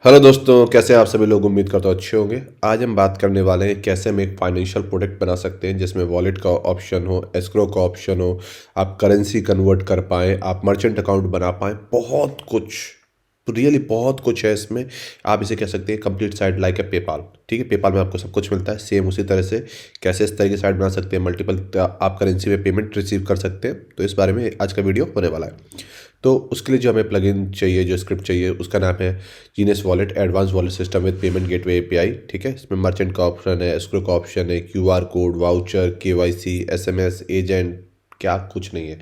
Hello दोस्तों, कैसे हैं आप सभी लोग। उम्मीद करता हूँ अच्छे होंगे। आज हम बात करने वाले हैं कैसे हम एक फाइनेंशियल प्रोडक्ट बना सकते हैं जिसमें वॉलेट का ऑप्शन हो, एस्क्रो का ऑप्शन हो, आप करेंसी कन्वर्ट कर पाएँ, आप मर्चेंट अकाउंट बना पाएँ। बहुत कुछ, रियली बहुत कुछ है इसमें। आप इसे कह सकते हैं complete site like a PayPal. ठीक है, पेपाल में आपको सब कुछ मिलता है। सेम उसी तरह से कैसे इस तरह की साइट बना सकते हैं, मल्टीपल आप करेंसी में पेमेंट रिसीव कर सकते हैं। तो इस बारे में आज का वीडियो होने वाला है। तो उसके लिए जो हमें प्लगइन चाहिए, जो स्क्रिप्ट चाहिए, उसका नाम है genius wallet advance wallet system with payment gateway API. ठीक है, इसमें मर्चेंट का ऑप्शन है, एस्क्रो का ऑप्शन है, QR code, voucher, KYC, SMS, agent, क्या कुछ नहीं है।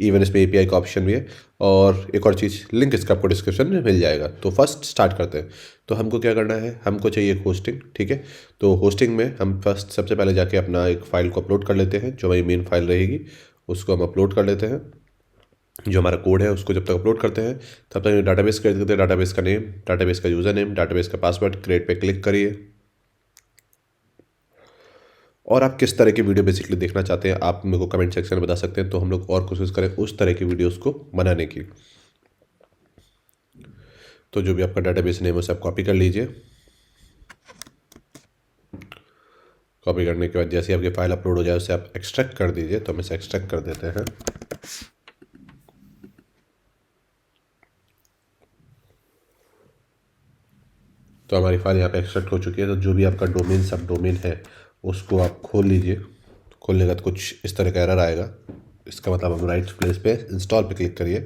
इवन इसमें एपीआई का ऑप्शन भी है। और एक और चीज़, लिंक इसका आपको डिस्क्रिप्शन में मिल जाएगा। तो फर्स्ट स्टार्ट करते हैं। तो हमको क्या करना है, हमको चाहिए होस्टिंग। ठीक है, तो होस्टिंग में हम फर्स्ट सबसे पहले जाके अपना एक फ़ाइल को अपलोड कर लेते हैं। जो हमारी मेन फाइल रहेगी उसको हम अपलोड कर लेते हैं। जो हमारा कोड है उसको जब तक अपलोड करते हैं तब तक डाटाबेस क्रिएट करते हैं। डाटाबेस का नेम, डाटाबेस का यूज़र नेम, डाटाबेस का पासवर्ड, क्रिएट पे क्लिक करिए। और आप किस तरह की वीडियो बेसिकली देखना चाहते हैं आप मेरे को कमेंट सेक्शन में बता सकते हैं, तो हम लोग और कोशिश करें उस तरह की वीडियोस को बनाने की। तो जो भी आपका डाटाबेस नेम है उसे आप कॉपी कर लीजिए। कॉपी करने के बाद जैसे ही आपकी फाइल अपलोड हो जाए उसे आप एक्सट्रैक्ट कर दीजिए। तो हम इसे एक्सट्रैक्ट कर देते हैं। तो हमारी फाइल यहाँ पे एक्सट्रैक्ट हो चुकी है। तो जो भी आपका डोमेन सब डोमेन है उसको आप खोल लीजिए। खोलने के बाद कुछ इस तरह का एरर आएगा। इसका मतलब हम राइट प्लेस पे इंस्टॉल पे क्लिक करिए।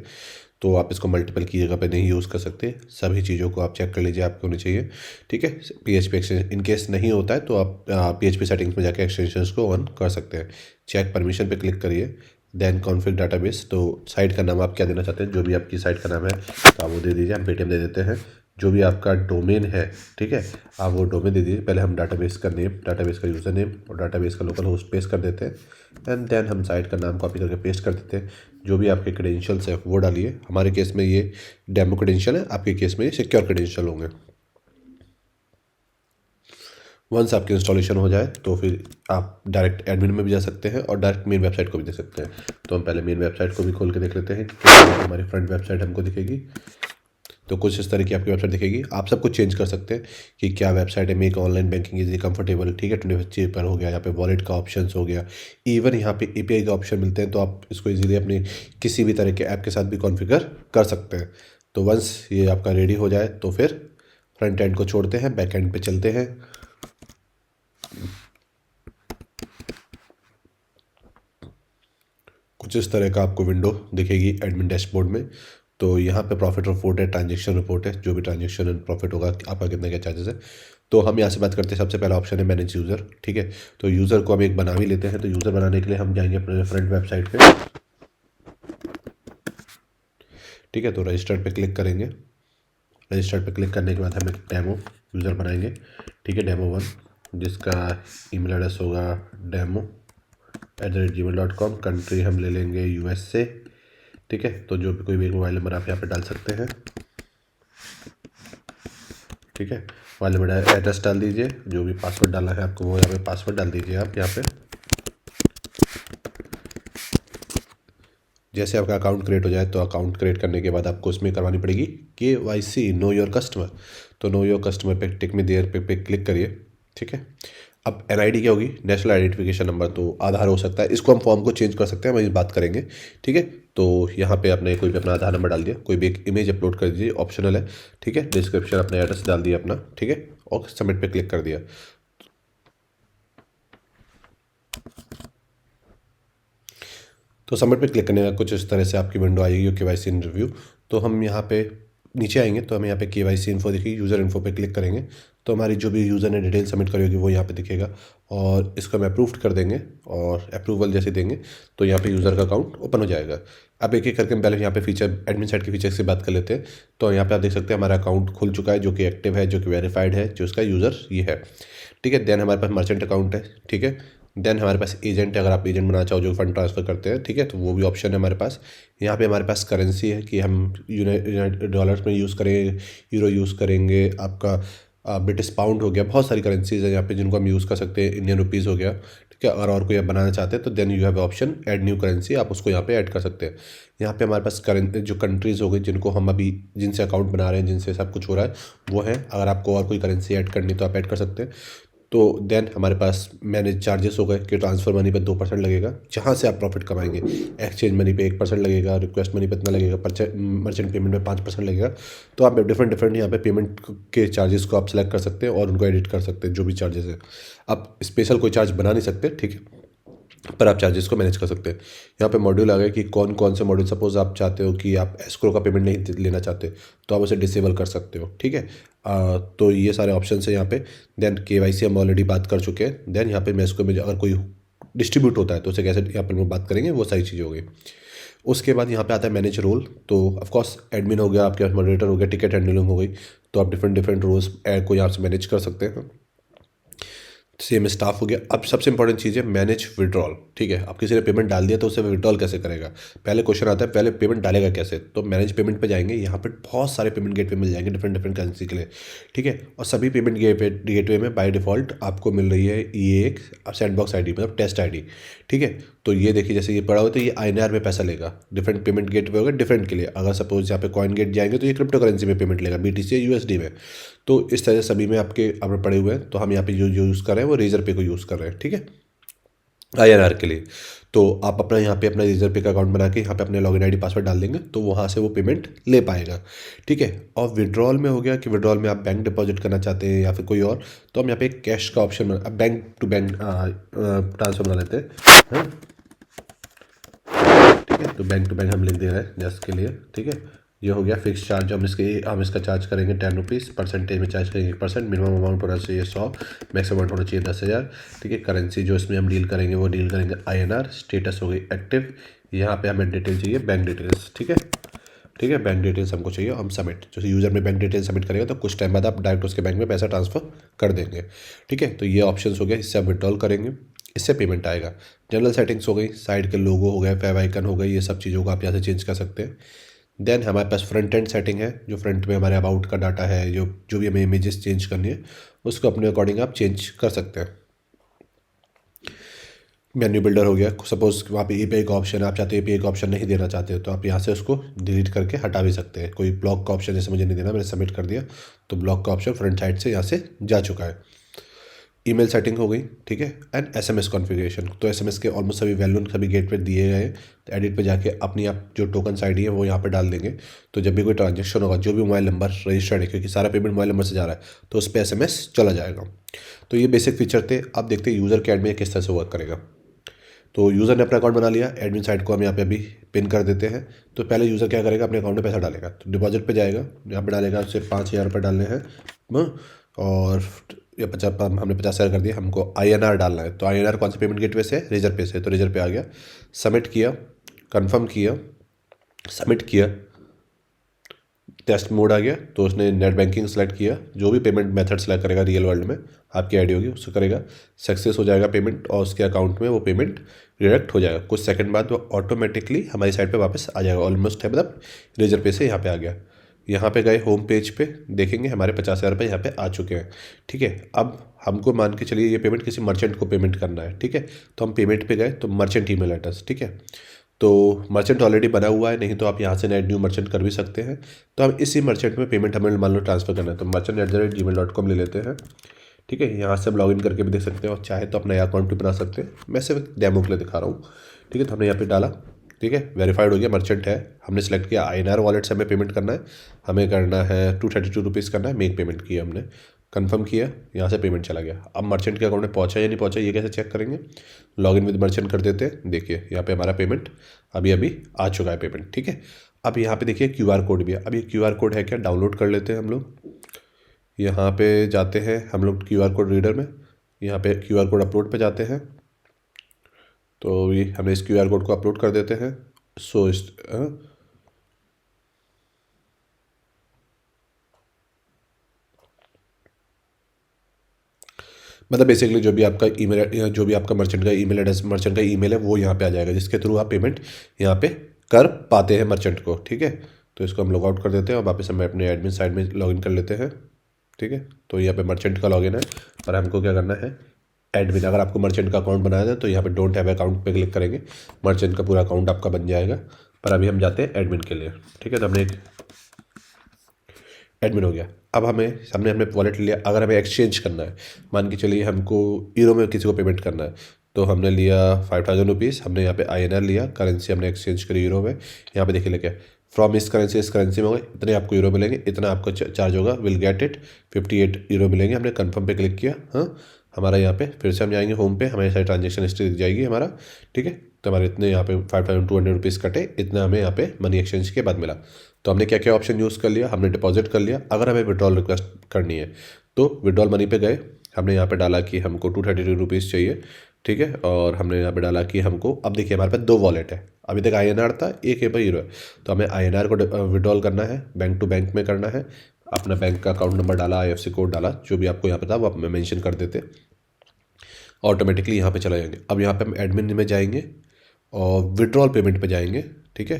तो आप इसको मल्टीपल की जगह पे नहीं यूज़ कर सकते। सभी चीज़ों को आप चेक कर लीजिए आपको होनी चाहिए। ठीक है, पीएचपी एक्सटेंशन इन केस नहीं होता है तो आप पीएचपी सेटिंग्स में जाके एक्सटेंशंस को ऑन कर सकते हैं। चेक परमिशन पे क्लिक करिए। Then config database. तो साइट का नाम आप क्या देना चाहते हैं, जो भी आपकी साइट का नाम है तो आप वो दे दीजिए। हम पेटीएम दे देते हैं। जो भी आपका डोमेन है, ठीक है, आप वो डोमेन दे दीजिए। पहले हम डाटाबेस का नेम, डाटाबेस का यूज़र नेम और डाटाबेस का लोकल होस्ट पेस्ट कर देते हैं। एंड देन हम साइट का नाम कॉपी करके पेस्ट कर देते हैं। जो भी आपके क्रेडेंशियल्स है वो डालिए। हमारे केस में ये डेमो क्रेडेंशियल है, आपके केस में ये सिक्योर क्रेडेंशियल होंगे। वंस आपकी इंस्टॉलेशन हो जाए तो फिर आप डायरेक्ट एडमिन में भी जा सकते हैं और डायरेक्ट मेन वेबसाइट को भी देख सकते हैं। तो हम पहले मेन वेबसाइट को भी खोल के देख लेते हैं कि हमारी फ्रंट वेबसाइट हमको दिखेगी। तो कुछ इस तरह की आपकी वेबसाइट दिखेगी। आप सब कुछ चेंज कर सकते हैं कि क्या वेबसाइट है। Make online banking easy comfortable, ठीक है, 25 पर हो गया। यहाँ पे वॉलेट का ऑप्शन हो गया। इवन यहाँ पे एपीआई का ऑप्शन मिलते हैं, तो आप इसको इजीली अपनी किसी भी तरह के ऐप के साथ भी कॉन्फ़िगर कर सकते हैं। तो वंस ये आपका रेडी हो जाए तो फिर फ्रंट एंड को छोड़ते हैं, बैक एंड पे चलते हैं। कुछ इस तरह का आपको विंडो दिखेगी एडमिन डैशबोर्ड में। तो यहाँ पे प्रॉफिट रिपोर्ट है, ट्रांजेक्शन रिपोर्ट है, जो भी ट्रांजेक्शन एंड प्रॉफिट होगा, आपका कितना क्या चार्जेस है। तो हम यहाँ से बात करते हैं। सबसे पहला ऑप्शन है मैनेज यूज़र। ठीक है, तो यूज़र को हम एक बना भी लेते हैं। तो यूज़र बनाने के लिए हम जाएंगे अपने फ्रंट वेबसाइट पे। ठीक है, तो रजिस्टर्ड पे क्लिक करेंगे। रजिस्टर्ड पे क्लिक करने के बाद हम एक डेमो यूज़र बनाएंगे। ठीक है, डेमो 1, जिसका ईमेल एड्रेस होगा demo@gmail.com। कंट्री हम ले लेंगे यूएसए। ठीक है, तो जो भी कोई भी मोबाइल नंबर आप यहाँ पे डाल सकते हैं। ठीक है, मोबाइल नंबर एड्रेस डाल दीजिए। जो भी पासवर्ड डालना है आपको वो यहाँ पे पासवर्ड डाल दीजिए आप यहाँ पे। जैसे आपका अकाउंट क्रिएट हो जाए तो अकाउंट क्रिएट करने के बाद आपको उसमें करवानी पड़ेगी केवाईसी, नो योर कस्टमर। तो नो योर कस्टमर पे टिक में देयर पे क्लिक करिए। ठीक है, अब एनआईडी क्या होगी, नेशनल आइडेंटिफिकेशन नंबर। तो आधार हो सकता है, इसको हम फॉर्म को चेंज कर सकते हैं, हम इस बात करेंगे। ठीक है, तो यहाँ पे आपने कोई भी अपना आधार नंबर डाल दिया, कोई भी एक इमेज अपलोड कर दीजिए, ऑप्शनल है। ठीक है, डिस्क्रिप्शन अपना एड्रेस डाल दिया अपना। ठीक है, और सबमिट पे क्लिक कर दिया। तो सबमिट पे क्लिक करने का कुछ इस तरह से आपकी विंडो आएगी केवाईसी इंटरव्यू। तो हम यहाँ पे नीचे आएंगे तो हमें यहाँ पे केवाईसी इन्फो दिखेगी। यूज़र इन्फो पे क्लिक करेंगे तो हमारी जो भी यूज़र ने डिटेल सबमिट करी होगी वो यहाँ पे दिखेगा। और इसको हम अप्रूव कर देंगे और अप्रूवल जैसे देंगे तो यहाँ पे यूज़र का अकाउंट ओपन हो जाएगा। अब एक एक करके हम पहले यहाँ पे फीचर, एडमिन साइड के फीचर से बात कर लेते हैं। तो यहाँ पे आप देख सकते हैं हमारा अकाउंट खुल चुका है, जो कि एक्टिव है, जो कि वेरीफाइड है, जो उसका यूज़र ये है। ठीक है, देन हमारे पास मर्चेंट अकाउंट है। ठीक है, देन हमारे पास एजेंट है, अगर आप एजेंट बनाना चाहो जो फंड ट्रांसफ़र करते हैं। ठीक है, तो वो भी ऑप्शन है हमारे पास। यहाँ पे हमारे पास करेंसी है कि हम यूनाइटेड डॉलर्स में यूज़ करें, यूरो यूज़ करेंगे, आपका ब्रिटिश पाउंड हो गया, बहुत सारी करेंसीज है यहाँ पे जिनको हम यूज़ कर सकते हैं। इंडियन रुपीज़ हो गया, ठीक है। और कोई आप बनाना चाहते हैं तो then you have option add new currency, आप उसको यहाँ पे ऐड कर सकते हैं। यहाँ पे हमारे पास जो कंट्रीज़ हो गई जिनको हम अभी जिनसे अकाउंट बना रहे हैं, जिनसे सब कुछ हो रहा है, वो है। अगर आपको और कोई करेंसी ऐड करनी तो आप ऐड कर सकते हैं। तो देन हमारे पास मैनेज चार्जेस हो गए कि ट्रांसफ़र मनी पे 2% लगेगा जहाँ से आप प्रॉफिट कमाएंगे। एक्सचेंज मनी पे 1% लगेगा, रिक्वेस्ट मनी पे इतना लगेगा, मर्चेंट पेमेंट पे 5% लगेगा। तो आप डिफरेंट डिफरेंट यहाँ पे पेमेंट के चार्जेस को आप सेलेक्ट कर सकते हैं और उनको एडिट कर सकते हैं, जो भी चार्जेस है। आप स्पेशल कोई चार्ज बना नहीं सकते, ठीक है, पर आप चार्जेस को मैनेज कर सकते हैं। यहाँ पे मॉड्यूल आ गए कि कौन कौन से मॉड्यूल, सपोज आप चाहते हो कि आप एस्क्रो का पेमेंट नहीं लेना चाहते तो आप उसे डिसेबल कर सकते हो, ठीक है। तो ये सारे ऑप्शन है यहाँ पे। देन केवाईसी हम ऑलरेडी बात कर चुके हैं। देन यहाँ पे मैं इसको में अगर कोई डिस्ट्रीब्यूट होता है तो उसे कैसे यहाँ पर हम बात करेंगे, वो सारी चीज़ें हो गई। उसके बाद यहाँ पे आता है मैनेज रोल। तो ऑफकोर्स एडमिन हो गया, आपके पास मॉडरेटर हो गया, टिकट हैंडलिंग हो गई। तो आप डिफरेंट डिफरेंट रोल्स को यहाँ से मैनेज कर सकते हैं। सेम स्टाफ हो गया। अब सबसे इंपॉर्टेंट चीज़ है मैनेज विड्रॉल, ठीक है। अब किसी ने पेमेंट डाल दिया तो उसे विड्रॉल कैसे करेगा। पहले क्वेश्चन आता है पहले पेमेंट डालेगा कैसे। तो मैनेज पेमेंट पे जाएंगे, यहाँ पे बहुत सारे पेमेंट गेटवे मिल जाएंगे डिफरेंट डिफरेंट करेंसी के लिए, ठीक है। और सभी पेमेंट गेटवे में बाय डिफ़ॉल्ट आपको मिल रही है ये एक सैंडबॉक्स आईडी, मतलब टेस्ट आईडी, ठीक है। तो ये देखिए जैसे ये पड़ा हुआ तो ये INR में पैसा लेगा। डिफरेंट पेमेंट गेटवे होगा डिफरेंट के लिए। अगर सपोज यहाँ पे कॉइन गेट जाएंगे तो ये क्रिप्टो करेंसी में पेमेंट लेगा, BTC या USD में। तो इस तरह से सभी में आपके आप पड़े हुए हैं। तो हम यहाँ पे जो यूज़ कर रहे हैं वो रेजर पे को यूज़ कर रहे हैं, ठीक है, INR के लिए। तो आप अपना यहाँ पे अपना रेजर पे का अकाउंट बना के यहाँ पे अपने लॉगिन आईडी पासवर्ड डाल देंगे तो वहाँ से वो पेमेंट ले पाएगा, ठीक है। और विड्रॉल में हो गया कि विड्रॉल में आप बैंक डिपॉजिट करना चाहते हैं या फिर कोई और, तो हम यहाँ पे कैश का option bank to bank transfer बना लेते हैं, हाँ? ठीक है। तो बैंक टू बैंक हम लिख दे रहे हैं जस्ट के लिए, ठीक है। ये हो गया फिक्स चार्ज। हम इसका चार्ज करेंगे 10 रुपीज़, परसेंटेज में चार्ज करेंगे 1%। मिनिमम अमाउंट होना चाहिए 100, मैक्सिमम अमाउंट होना चाहिए 10,000, ठीक है। करेंसी जो इसमें हम डील करेंगे वो डील करेंगे INR। स्टेटस हो गई एक्टिव। यहाँ पे हमें डिटेल चाहिए बैंक डिटेल्स, ठीक है, ठीक है। बैंक डिटेल्स हमको चाहिए, हम सबमिट, जैसे यूज़र में बैंक डिटेल सबमिट करेगा तो कुछ टाइम बाद आप डायरेक्ट उसके बैंक में पैसा ट्रांसफ़र कर देंगे, ठीक है। तो ये ऑप्शंस हो गया, इससे आप विड्रॉल करेंगे, इससे पेमेंट आएगा। जनरल सेटिंग्स हो गई, साइड के लोगो हो गए, फेव आइकन हो गई, ये सब चीज़ों को आप यहाँ से चेंज कर सकते हैं। देन हमारे पास फ्रंट एंड सेटिंग है, जो फ्रंट में हमारे अबाउट का डाटा है, जो भी हमें इमेजेस चेंज करनी है उसको अपने अकॉर्डिंग आप चेंज कर सकते हैं। मेन्यू बिल्डर हो गया, सपोज वहाँ पे API का ऑप्शन है, आप चाहते हो API का ऑप्शन नहीं देना चाहते हो तो आप यहाँ से उसको डिलीट करके हटा भी सकते हैं। कोई ब्लॉक का ऑप्शन जैसे मुझे नहीं देना, मैंने सबमिट कर दिया तो ब्लॉक का ऑप्शन फ्रंट साइड से यहाँ से जा चुका है। ईमेल सेटिंग हो गई, ठीक है। एंड SMS कॉन्फ़िगरेशन, तो SMS के ऑलमोस्ट सभी वैल्यू सभी गेट पे दिए गए। तो एडिट पे जाके अपनी आप जो टोकन ID है वो यहाँ पे डाल देंगे। तो जब भी कोई ट्रांजेक्शन होगा, जो भी मोबाइल नंबर रजिस्टर्ड है, क्योंकि सारा पेमेंट मोबाइल नंबर से जा रहा है, तो उस पर SMS चला जाएगा। तो ये बेसिक फीचर थे। अब देखते हैं यूज़र के एड में किस तरह से वर्क करेगा। तो यूज़र ने अपना अकाउंट बना लिया, एडमिन साइड को हम यहाँ पे अभी पिन कर देते हैं। तो पहले यूज़र क्या करेगा, अपने अकाउंट में पैसा डालेगा। तो डिपॉजिट पे जाएगा, यहाँ पे डालेगा उससे 5,000 रुपये डालने हैं, और ये 50 हमने 50,000 कर दिया, हमको INR डालना है। तो INR कौन से पेमेंट गेटवे से, रेजर पे से, तो रेजर पे आ गया। सबमिट किया, कंफर्म किया, सबमिट किया, टेस्ट मोड आ गया। तो उसने नेट बैंकिंग सेलेक्ट किया, जो भी पेमेंट मेथड सेलेक्ट करेगा रियल वर्ल्ड में आपकी आईडी होगी उसको करेगा, सक्सेस हो जाएगा पेमेंट, और उसके अकाउंट में वो पेमेंट डिडक्ट हो जाएगा। कुछ सेकंड बाद वो ऑटोमेटिकली हमारी साइड पे वापस आ जाएगा। ऑलमोस्ट है, मतलब रेजर पे से यहाँ पे आ गया। यहाँ पे गए होम पेज पे, देखेंगे हमारे 50,000 रुपये यहाँ पे आ चुके हैं, ठीक है। अब हमको मान के चलिए ये पेमेंट किसी मर्चेंट को पेमेंट करना है, ठीक है। तो हम पेमेंट पे गए तो मर्चेंट ईमेल एड्रेस, ठीक है। तो मर्चेंट ऑलरेडी बना हुआ है, नहीं तो आप यहाँ से नेट न्यू मर्चेंट कर भी सकते हैं। तो हम इसी मर्चेंट में पेमेंट हमें मान लो ट्रांसफ़र करना है, तो merchant@gmail.com ले लेते हैं, ठीक है। यहाँ से हम लॉगिन करके भी देख सकते हैं और चाहे तो अपना नया अकाउंट भी बना सकते हैं। मैं सिर्फ डेमो के लिए दिखा रहा हूँ, ठीक है। तो हमने यहाँ पे डाला, ठीक है, वेरीफाइड हो गया, मर्चेंट है। हमने सेलेक्ट किया INR वॉलेट से हमें पेमेंट करना है, हमें करना है 232 रुपीज़ करना है, मेक पेमेंट किया हमने, कंफर्म किया, यहाँ से पेमेंट चला गया। अब मर्चेंट के अकाउंट में पहुँचा या नहीं पहुँचा ये कैसे चेक करेंगे, लॉगिन विद मर्चेंट कर देते हैं। देखिए यहाँ पे हमारा पेमेंट अभी अभी आ चुका है पेमेंट, ठीक है। अब यहाँ पे देखिए QR कोड भी है। अब ये QR कोड है क्या, डाउनलोड कर लेते हैं हम लोग। यहाँ पे जाते हैं हम लोग QR कोड रीडर में, यहाँ पे QR कोड अपलोड पे जाते हैं। तो ये हमने इस QR कोड को अपलोड कर देते हैं। सो इस मतलब बेसिकली जो भी आपका ईमेल, जो भी आपका मर्चेंट का ईमेल एड्रेस, मर्चेंट का ईमेल है वो यहाँ पे आ जाएगा, जिसके थ्रू आप पेमेंट यहाँ पे कर पाते हैं मर्चेंट को, ठीक है। तो इसको हम लॉग आउट कर देते हैं और वापस हम अपने एडमिन साइड में लॉगिन कर लेते हैं। ठीक है। तो यहाँ पे मर्चेंट का लॉगिन है और हमको क्या करना है, एडमिन। अगर आपको मर्चेंट का अकाउंट बनाया है तो यहाँ पे डोंट हैव अकाउंट पे क्लिक करेंगे, मर्चेंट का पूरा अकाउंट आपका बन जाएगा। पर अभी हम जाते हैं एडमिन के लिए, ठीक है। तो हमने एक एडमिन हो गया। अब हमें सामने हमने वॉलेट लिया, अगर हमें एक्सचेंज करना है, मान के चलिए हमको यूरो में किसी को पेमेंट करना है, तो हमने लिया 5000 रुपीज़, हमने यहाँ पे INR लिया, करेंसी हमने एक्सचेंज करी यूरो में। यहाँ पे देखिए लेके फ्रॉम इस करेंसी में होगा, इतने आपको यूरो मिलेंगे, इतना आपको चार्ज होगा, विल गेट इट 58 यूरो मिलेंगे। हमने कन्फर्म पे क्लिक किया। हाँ, हमारा यहाँ पे फिर से हम जाएंगे होम पे, हमारे सारी ट्रांजेक्शन हिस्ट्री दिख जाएगी हमारा, ठीक है। तो हमारे इतने यहाँ पे 5200 रुपीज़ कटे, इतना हमें यहाँ पे मनी एक्सचेंज के बाद मिला। तो हमने क्या क्या ऑप्शन यूज़ कर लिया, हमने डिपॉजिट कर लिया। अगर हमें विड्रॉल रिक्वेस्ट करनी है तो विड्रॉल मनी पे गए, हमने यहाँ पे डाला कि हमको 232 रुपीज़ चाहिए, ठीक है। और हमने यहाँ पे डाला कि हमको, अब देखिए हमारे पास दो वॉलेट है, अभी तक INR था, एक है यूरो है। तो हमें INR को विड्रॉल करना है, बैंक टू बैंक में करना है। अपना बैंक का अकाउंट नंबर डाला, IFSC कोड डाला, जो भी आपको यहाँ पे था वो आप मेंशन कर देते, ऑटोमेटिकली यहाँ पे चला जाएंगे। अब यहाँ पे हम एडमिन में जाएंगे और विड्रॉल पेमेंट पे जाएंगे, ठीक है।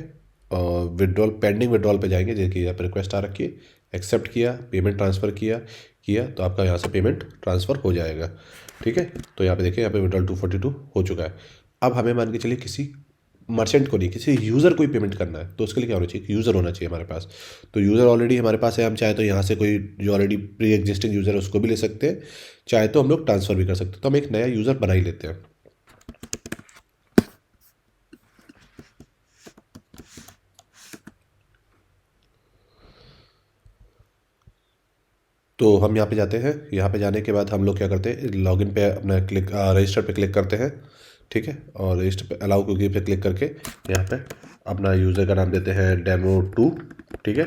और विड्रॉल पेंडिंग विड्रॉल पे जाएंगे, देखिए यहाँ पे रिक्वेस्ट आ रखी है, एक्सेप्ट किया, पेमेंट ट्रांसफ़र किया किया तो आपका यहाँ से पेमेंट ट्रांसफ़र हो जाएगा, ठीक है। तो यहाँ पे देखिए, यहाँ पे विड्रॉल 242 हो चुका है। अब हमें मान के चलिए किसी मर्चेंट को नहीं, किसी यूज़र को ही पेमेंट करना है, तो उसके लिए क्या होना चाहिए, यूज़र होना चाहिए हमारे पास। तो यूज़र ऑलरेडी हमारे पास है, हम चाहे तो यहाँ से कोई जो ऑलरेडी प्री एग्जिस्टिंग यूज़र है उसको भी ले सकते हैं, चाहे तो हम लोग ट्रांसफ़र भी कर सकते हैं। तो हम एक नया यूज़र बना ही लेते हैं। तो हम यहाँ पे जाते हैं, यहाँ पे जाने के बाद हम लोग क्या करते हैं, लॉगिन पे अपना क्लिक, रजिस्टर पे क्लिक करते हैं, ठीक है। और रजिस्टर पे अलाउ कुकी पे क्लिक करके यहाँ पे अपना यूज़र का नाम देते हैं Demo2, ठीक है।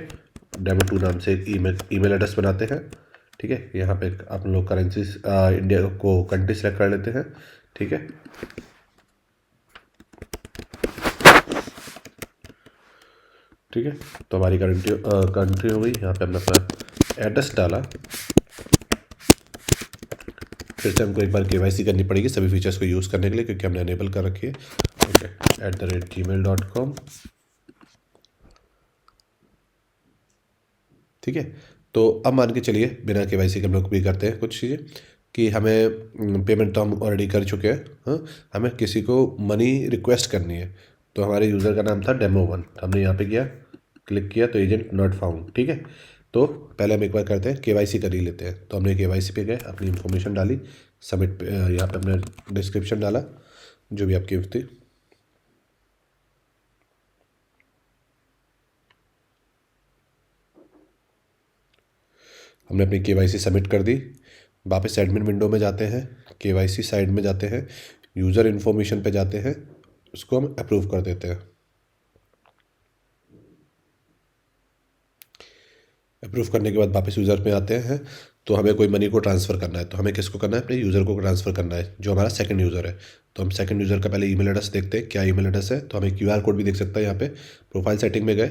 Demo2 नाम से एक ईमेल एड्रेस बनाते हैं, ठीक है। यहाँ पे आप लोग करेंसी इंडिया को कंट्री सेलेक्ट कर लेते हैं, ठीक है। ठीक है, तो हमारी कंट्री हो गई। यहाँ पे हमने अपना एड्रेस डाला, फिर से हमको एक बार KYC करनी पड़ेगी सभी फीचर्स को यूज़ करने के लिए, क्योंकि हमने अनेबल कर रखी है। ओके, @gmail.com, ठीक है। तो अब मान के चलिए बिना KYC के हम लोग भी करते हैं कुछ चीज़ें, कि हमें पेमेंट तो हम ऑलरेडी कर चुके हैं, हाँ, हमें किसी को मनी रिक्वेस्ट करनी है। तो हमारे यूज़र का नाम था Demo1, हमने यहाँ पे किया, क्लिक किया तो एजेंट नॉट फाउंड, ठीक है। तो पहले हम एक बार करते हैं, KYC कर ही लेते हैं। तो हमने KYC पे गए, अपनी इन्फॉर्मेशन डाली, सबमिट पे यहाँ पे हमने डिस्क्रिप्शन डाला जो भी आपकी थी, हमने अपनी KYC सबमिट कर दी। वापस एडमिन विंडो में जाते हैं, KYC साइड में जाते हैं, यूज़र इन्फॉर्मेशन पे जाते हैं, उसको हम अप्रूव कर देते हैं। अप्रूव करने के बाद वापस यूज़र में आते हैं। तो हमें कोई मनी को ट्रांसफ़र करना है, तो हमें किसको करना है, अपने यूज़र को ट्रांसफ़र करना है, जो हमारा सेकंड यूज़र है। तो हम सेकंड यूज़र का पहले ईमेल एड्रेस देखते हैं, क्या ईमेल एड्रेस है। तो हमें QR कोड भी दिख सकता है यहाँ पे, प्रोफाइल सेटिंग में गए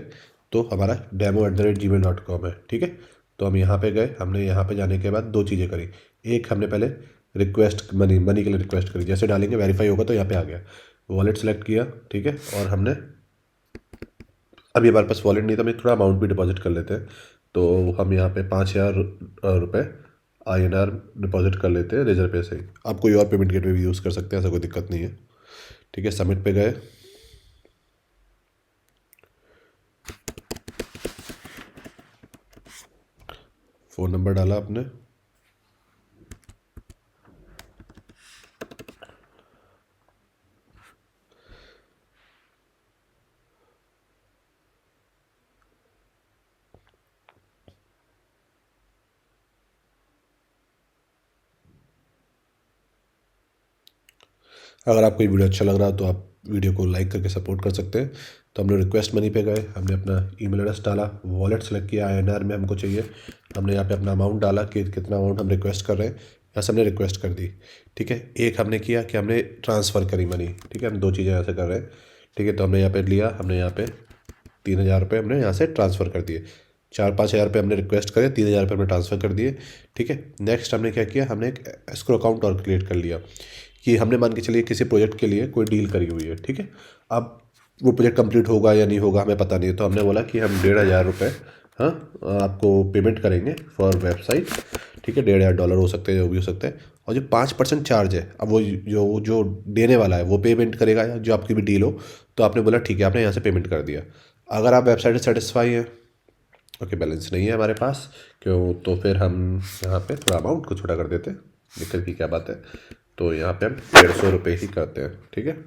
तो हमारा demo@gmail.com है, ठीक है। तो हम यहाँ पे गए, हमने यहाँ पे जाने के बाद दो चीज़ें करी। एक, हमने पहले रिक्वेस्ट मनी के लिए रिक्वेस्ट करी, जैसे डालेंगे वेरीफाई होगा तो यहाँ पे आ गया, वॉलेट सेलेक्ट किया, ठीक है। और हमने, अभी हमारे पास वॉलेट नहीं था, हमें थोड़ा अमाउंट भी डिपॉजिट कर लेते हैं। तो हम यहाँ पे 5000 रुपये INR डिपॉजिट कर लेते हैं रेजर पे से ही। आप कोई और पेमेंट गेटवे भी यूज़ कर सकते हैं, ऐसा कोई दिक्कत नहीं है, ठीक है। सबमिट पे गए, फ़ोन नंबर डाला आपने, अगर आपको ये वीडियो अच्छा लग रहा है तो आप वीडियो को लाइक करके सपोर्ट कर सकते हैं। तो हमने रिक्वेस्ट मनी पे गए, हमने अपना ईमेल एड्रेस डाला, वॉलेट सेलेक्ट किया, INR में हमको चाहिए, हमने यहाँ पे अपना अमाउंट डाला कि कितना अमाउंट हम रिक्वेस्ट कर रहे हैं, यहाँ से हमने रिक्वेस्ट कर दी, ठीक है। एक हमने किया कि हमने ट्रांसफ़र करी मनी, ठीक है। हम दो चीज़ें यहाँ से कर रहे हैं, ठीक है। तो हमने यहाँ पे लिया, हमने यहाँ पे 3000 रुपये हमने यहाँ से ट्रांसफ़र कर दिए, 4-5 हज़ार रुपये हमने रिक्वेस्ट करे, 3000 रुपये हमने ट्रांसफ़र कर दिए, ठीक है। नेक्स्ट हमने क्या किया, हमने एक एस्क्रो अकाउंट और क्रिएट कर लिया, कि हमने मान के चलिए किसी प्रोजेक्ट के लिए कोई डील करी हुई है, ठीक है। अब वो प्रोजेक्ट कंप्लीट होगा या नहीं होगा हमें पता नहीं है, तो हमने बोला कि हम 1500 रुपये हाँ, आपको पेमेंट करेंगे फॉर वेबसाइट, ठीक है, $1,500 हो सकते हैं, जो भी हो सकते हैं। और जो 5% चार्ज है, अब वो जो देने वाला है वो पेमेंट करेगा, या जो आपकी भी डील हो। तो आपने बोला ठीक है, आपने यहाँ से पेमेंट कर दिया। अगर आप वेबसाइट से सेटिस्फाई हैं, ओके, बैलेंस नहीं है हमारे पास, क्यों, तो फिर हम यहाँ पे थोड़ा अमाउंट को छोटा कर देते हैं, दिक्कत की क्या बात है। तो यहाँ पे हम ₹150 ही करते हैं, ठीक है।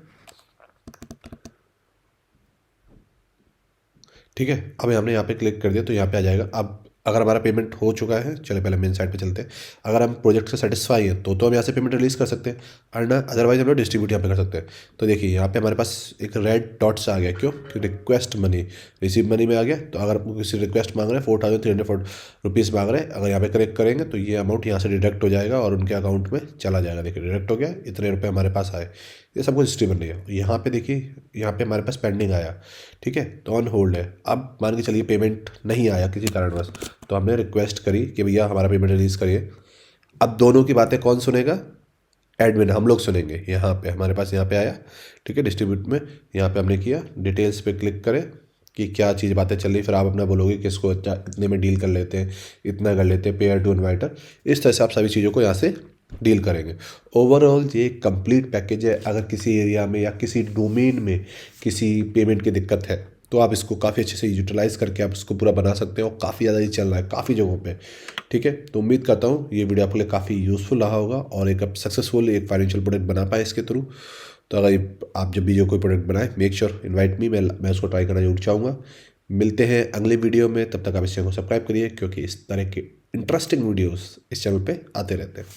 ठीक है, अब हमने यहाँ पे क्लिक कर दिया तो यहाँ पे आ जाएगा। अब अगर हमारा पेमेंट हो चुका है, चले पहले मेन साइड पे चलते हैं। अगर हम प्रोजेक्ट से सेटिस्फाई हैं तो हम यहाँ से पेमेंट रिलीज़ कर सकते हैं, और अदरवाइज हम लोग डिस्ट्रीब्यूट यहाँ पे कर सकते हैं। तो देखिए यहाँ पे हमारे पास एक रेड डॉट्स आ गया, क्यों, कि रिक्वेस्ट मनी, रिसीव मनी में आ गया। तो अगर आपको किसी रिक्वेस्ट मांग रहे हैं, ₹4,304 मांग रहे हैं, अगर यहाँ पे क्लिक करेंगे तो ये अमाउंट यहाँ से डिडक्ट हो जाएगा और उनके अकाउंट में चला जाएगा। देखिए डिडक्ट हो गया, इतने रुपये हमारे पास आए। ये सब कुछ हिस्ट्री बन रही है। यहाँ पे देखिए, यहाँ पे हमारे पास पेंडिंग आया, ठीक है, तो ऑन होल्ड है। अब मान के चलिए पेमेंट नहीं आया किसी कारणवश, तो हमने रिक्वेस्ट करी कि भैया हमारा पेमेंट रिलीज़ करिए। अब दोनों की बातें कौन सुनेगा? एडमिन, हम लोग सुनेंगे। यहाँ पे हमारे पास यहाँ पे आया, ठीक है, डिस्ट्रीब्यूट में यहाँ पे हमने किया, डिटेल्स पे क्लिक करें कि क्या चीज़ बातें चल रही। फिर आप अपना बोलोगे कि इसको इतने में डील कर लेते हैं, इतना कर लेते हैं, पेयर टू इन्वाइटर। इस तरह से आप सभी चीज़ों को यहाँ से डील करेंगे। ओवरऑल ये कंप्लीट पैकेज है। अगर किसी एरिया में या किसी डोमेन में किसी पेमेंट की दिक्कत है, तो आप इसको काफ़ी अच्छे से यूटिलाइज़ करके आप इसको पूरा बना सकते हो। काफ़ी ज़्यादा ये चल रहा है काफ़ी जगहों पे, ठीक है। तो उम्मीद करता हूँ ये वीडियो आपके लिए काफ़ी यूज़फुल रहा होगा और एक सक्सेसफुल एक फाइनेंशियल प्रोडक्ट बना पाए इसके थ्रू। तो अगर आप जब भी जो कोई प्रोडक्ट बनाए, मेक श्योर इनवाइट मी, मैं उसको ट्राई करना जरूर चाहूँगा। मिलते हैं अगले वीडियो में, तब तक आप इस चैनल को सब्सक्राइब करिए, क्योंकि इस तरह के इंटरेस्टिंग वीडियोस इस चैनल पे आते रहते हैं।